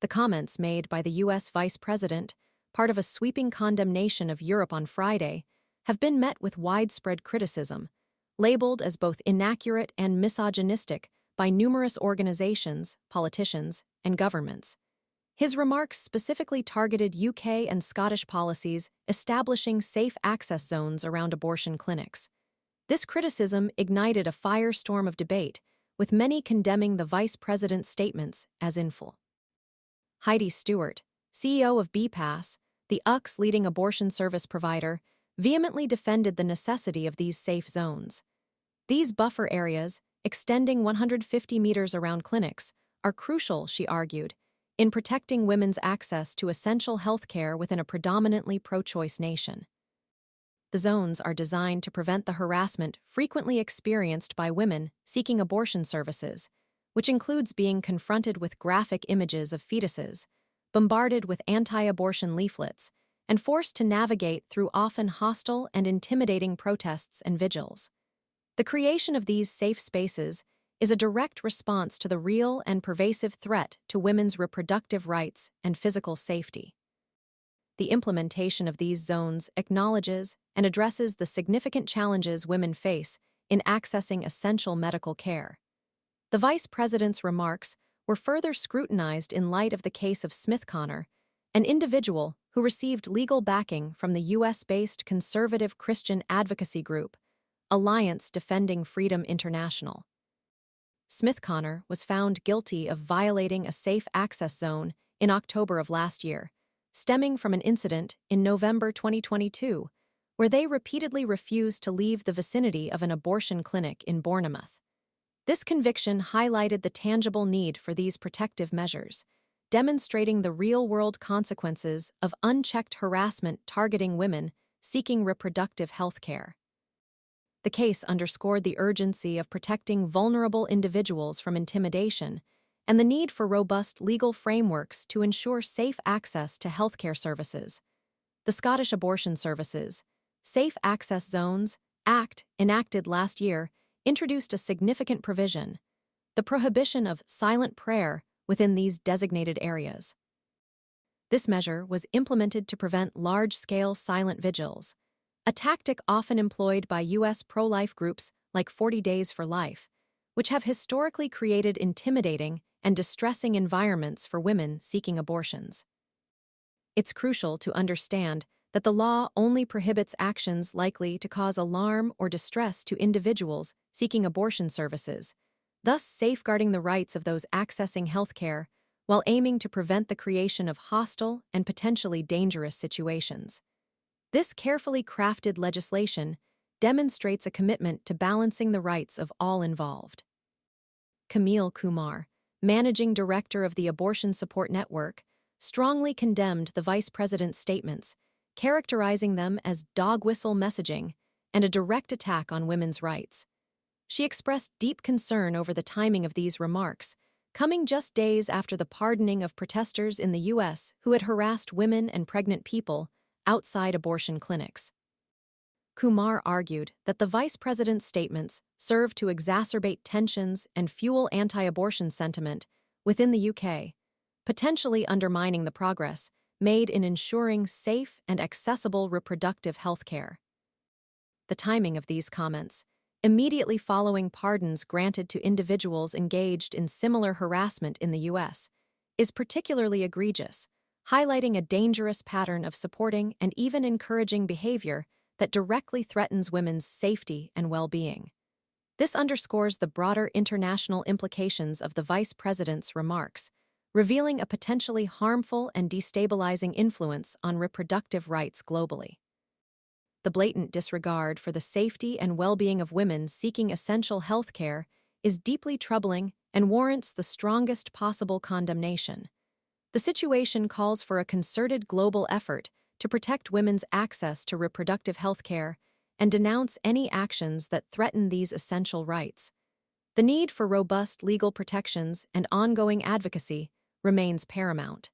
The comments made by the U.S. Vice President, part of a sweeping condemnation of Europe on Friday, have been met with widespread criticism, labeled as both inaccurate and misogynistic by numerous organizations, politicians, and governments. His remarks specifically targeted UK and Scottish policies establishing safe access zones around abortion clinics. This criticism ignited a firestorm of debate, with many condemning the vice president's statements as inful. Heidi Stewart, CEO of BPAS, the UK's leading abortion service provider, vehemently defended the necessity of these safe zones. These buffer areas, extending 150 meters around clinics, are crucial, she argued, in protecting women's access to essential health care within a predominantly pro-choice nation. The zones are designed to prevent the harassment frequently experienced by women seeking abortion services, which includes being confronted with graphic images of fetuses, bombarded with anti-abortion leaflets, and forced to navigate through often hostile and intimidating protests and vigils. The creation of these safe spaces is a direct response to the real and pervasive threat to women's reproductive rights and physical safety. The implementation of these zones acknowledges and addresses the significant challenges women face in accessing essential medical care. The vice president's remarks were further scrutinized in light of the case of Smith Connor, an individual who received legal backing from the U.S.-based conservative Christian advocacy group, Alliance Defending Freedom International. Smith Connor was found guilty of violating a safe access zone in October of last year, stemming from an incident in November 2022, where they repeatedly refused to leave the vicinity of an abortion clinic in Bournemouth. This conviction highlighted the tangible need for these protective measures, demonstrating the real-world consequences of unchecked harassment targeting women seeking reproductive health care. The case underscored the urgency of protecting vulnerable individuals from intimidation and the need for robust legal frameworks to ensure safe access to healthcare services. The Scottish Abortion Services Safe Access Zones Act, enacted last year, introduced a significant provision: the prohibition of silent prayer within these designated areas. This measure was implemented to prevent large-scale silent vigils, a tactic often employed by U.S. pro-life groups like 40 Days for Life, which have historically created intimidating and distressing environments for women seeking abortions. It's crucial to understand that the law only prohibits actions likely to cause alarm or distress to individuals seeking abortion services, thus safeguarding the rights of those accessing healthcare while aiming to prevent the creation of hostile and potentially dangerous situations. This carefully crafted legislation demonstrates a commitment to balancing the rights of all involved. Camille Kumar, managing director of the Abortion Support Network, strongly condemned the vice president's statements, characterizing them as dog whistle messaging and a direct attack on women's rights. She expressed deep concern over the timing of these remarks, coming just days after the pardoning of protesters in the U.S. who had harassed women and pregnant people outside abortion clinics. Kumar argued that the vice president's statements served to exacerbate tensions and fuel anti-abortion sentiment within the UK, potentially undermining the progress made in ensuring safe and accessible reproductive health care. The timing of these comments, immediately following pardons granted to individuals engaged in similar harassment in the U.S., is particularly egregious, highlighting a dangerous pattern of supporting and even encouraging behavior that directly threatens women's safety and well-being. This underscores the broader international implications of the vice president's remarks, revealing a potentially harmful and destabilizing influence on reproductive rights globally. The blatant disregard for the safety and well-being of women seeking essential health care is deeply troubling and warrants the strongest possible condemnation. The situation calls for a concerted global effort to protect women's access to reproductive health care and denounce any actions that threaten these essential rights. The need for robust legal protections and ongoing advocacy remains paramount.